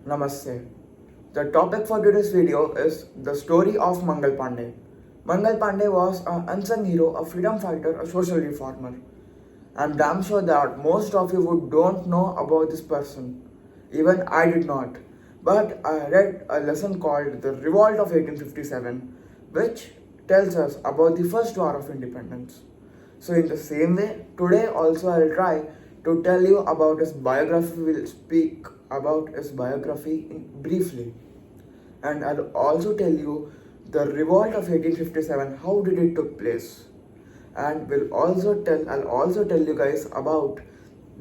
Namaste. The topic for today's video is the story of Mangal Pandey. Mangal Pandey was an unsung hero, a freedom fighter, a social reformer. I'm damn sure that most of you would don't know about this person. Even I did not. But I read a lesson called The Revolt of 1857, which tells us about the first war of independence. So in the same way, today also I'll try to tell you about his biography. We'll speak about his biography briefly. And I'll also tell you the revolt of 1857, how did it took place. And I'll also tell you guys about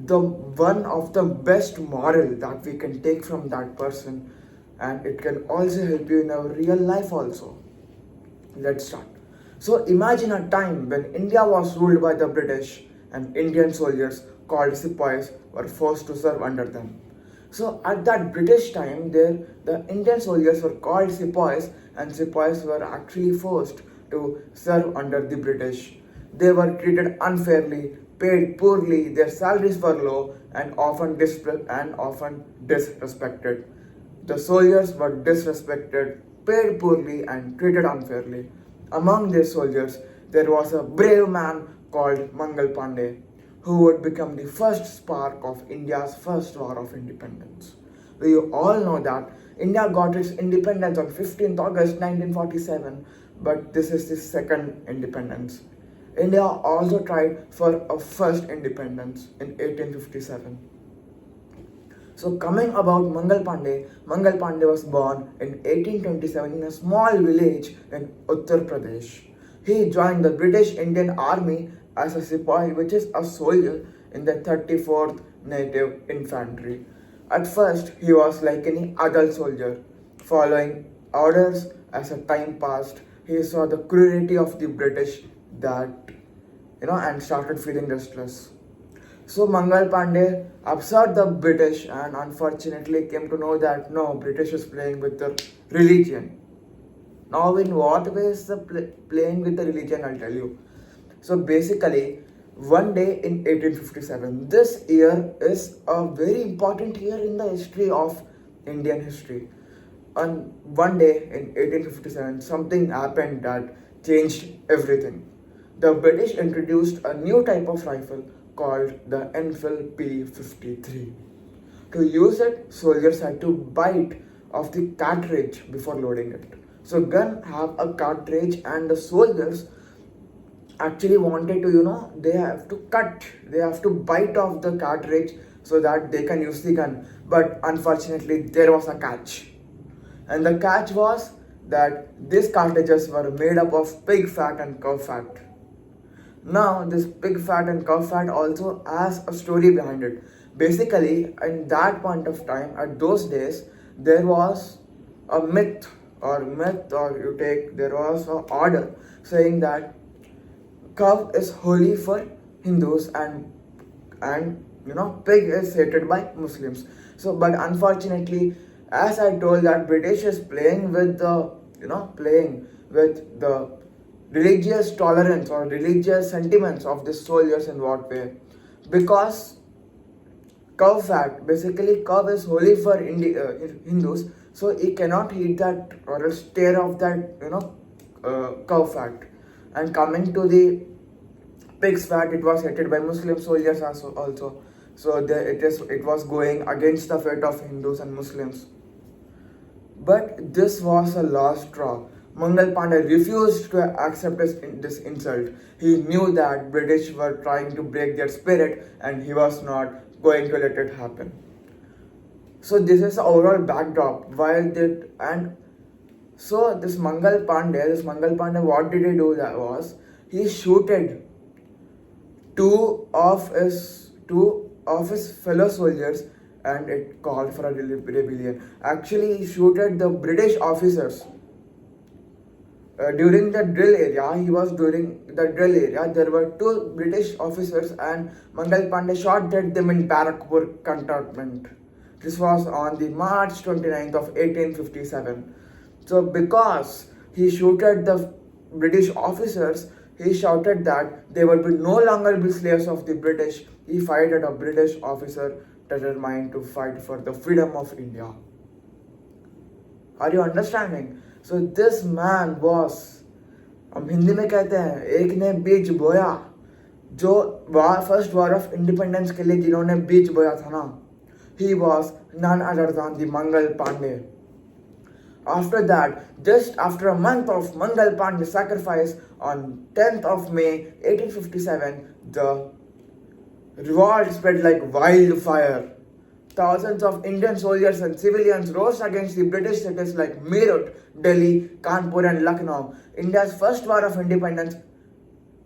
the one of the best moral that we can take from that person, and it can also help you in our real life also. Let's start. So imagine a time when India was ruled by the British and Indian soldiers called sepoys were forced to serve under them. So at that British time, the Indian soldiers were called sepoys, and sepoys were actually forced to serve under the British. They were treated unfairly, paid poorly, their salaries were low, and often disrespected. The soldiers were disrespected, paid poorly, and treated unfairly. Among these soldiers, there was a brave man called Mangal Pandey, who would become the first spark of India's first war of independence. We all know that India got its independence on 15th August 1947, but this is the second independence. India also tried for a first independence in 1857. So coming about Mangal Pandey was born in 1827 in a small village in Uttar Pradesh. He joined the British Indian Army as a sepoy, which is a soldier in the 34th Native Infantry. At first, he was like any adult soldier, following orders. As a time passed, he saw the cruelty of the British and started feeling restless. So Mangal Pandey observed the British and unfortunately came to know that no, British is playing with the religion. Now in what way is the playing with the religion, I'll tell you. So basically, one day in 1857, this year is a very important year in the history of Indian history. On one day in 1857, something happened that changed everything. The British introduced a new type of rifle called the Enfield P53. To use it, soldiers had to bite off the cartridge before loading it. So gun have a cartridge, and the soldiers actually wanted to, they have to bite off the cartridge so that they can use the gun. But unfortunately, there was a catch. And the catch was that these cartridges were made up of pig fat and cow fat. Now, this pig fat and cow fat also has a story behind it. Basically, in that point of time, at those days, there was a there was an order saying that cow is holy for Hindus and pig is hated by Muslims. So, but unfortunately, as I told, that British is playing with the religious tolerance or religious sentiments of the soldiers. In what way? Because cow fat, basically cow is holy for Hindus, so he cannot eat that or else tear off that cow fat. And coming to the pig's fat, it was hated by Muslim soldiers also. So it was going against the fate of Hindus and Muslims. But this was a last straw. Mangal Pandey refused to accept this insult. He knew that British were trying to break their spirit, and he was not going to let it happen. So this is the overall backdrop. This Mangal Pandey, what did he do? That was, he shooted two of his fellow soldiers, and it called for a rebellion. Actually, he shooted the British officers. During the drill area, there were two British officers, and Mangal Pandey shot dead them in Barakpur cantonment. This was on the March 29th of 1857. So because he shooted the British officers, he shouted that they would no longer be slaves of the British. He fired at a British officer determined to fight for the freedom of India. Are you understanding? So this man was, हम हिंदी में कहते हैं एक ने बीज बोया, जो first war of independence के लिए जिन्होंने बीज बोया था ना, he was none other than the Mangal Pandey. After that, just after a month of Mangal Pandey sacrifice on 10th of May 1857, the revolt spread like wildfire. Thousands of Indian soldiers and civilians rose against the British cities like Meerut, Delhi, Kanpur and Lucknow. India's first war of independence.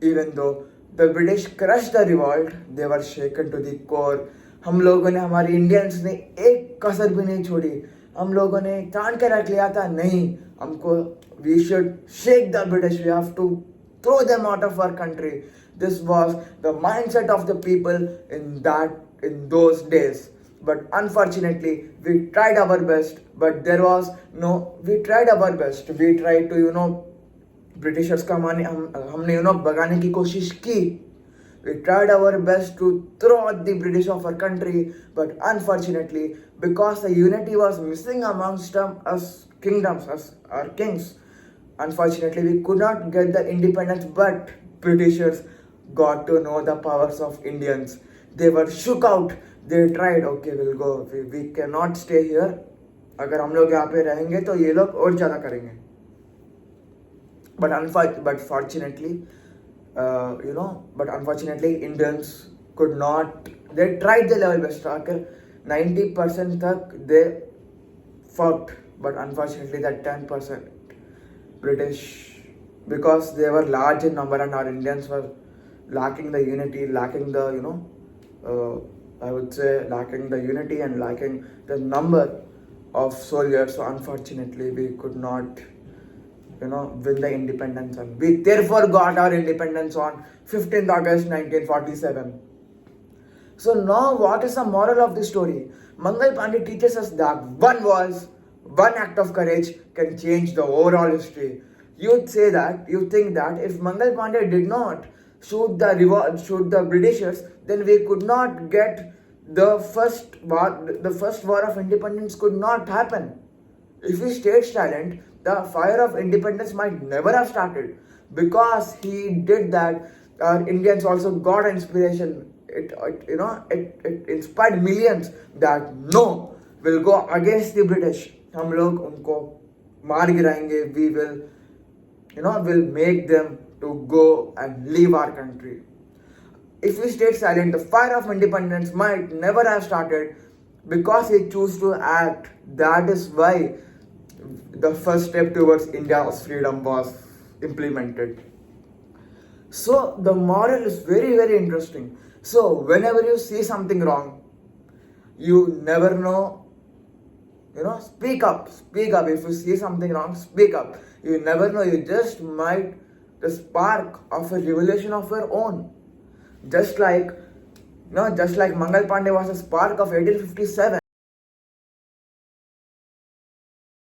Even though the British crushed the revolt, they were shaken to the core. हम लोगों ने, हमारे Indians ने एक कसर भी नहीं छोड़ी. हम लोगों ने ठान के रख लिया था, नहीं, हमको we should shake the British. We have to throw them out of our country. This was the mindset of the people in those days. But unfortunately, we tried our best, but there was no, we tried our best. We tried to, Britishers का हमने भगाने की कोशिश की. We tried our best to throw out the British of our country, but unfortunately, because the unity was missing amongst us kingdoms, us our kings, unfortunately we could not get the independence. But Britishers got to know the powers of Indians. They were shook out. They tried, okay, we'll go. We cannot stay here. अगर हम लोग यहाँ पे रहेंगे तो ये लोग और ज़्यादा करेंगे. But fortunately, Indians could not. They tried their level best. 90% तक they fought, but unfortunately that 10% British, because they were large in number and our Indians were lacking the unity, lacking the I would say lacking the unity and lacking the number of soldiers. So unfortunately we could not win the independence, and we therefore got our independence on 15th August 1947. So now what is the moral of the story? Mangal Pandey teaches us that one voice, one act of courage can change the overall history. You think that if Mangal Pandey did not shoot the Britishers, then we could not get the first war of independence could not happen. If he stayed silent, the fire of independence might never have started. Because he did that, Indians also got inspiration. It inspired millions that no, we'll go against the British. हम लोग उनको मार गिराएंगे. We will, will make them to go and leave our country. If we stayed silent, the fire of independence might never have started. Because he chose to act, that is why the first step towards India's freedom was implemented. So the moral is very, very interesting. So whenever you see something wrong, you never know, speak up. If you see something wrong, speak up. You never know, you just might the spark of a revolution of your own. Just like Mangal Pandey was a spark of 1857.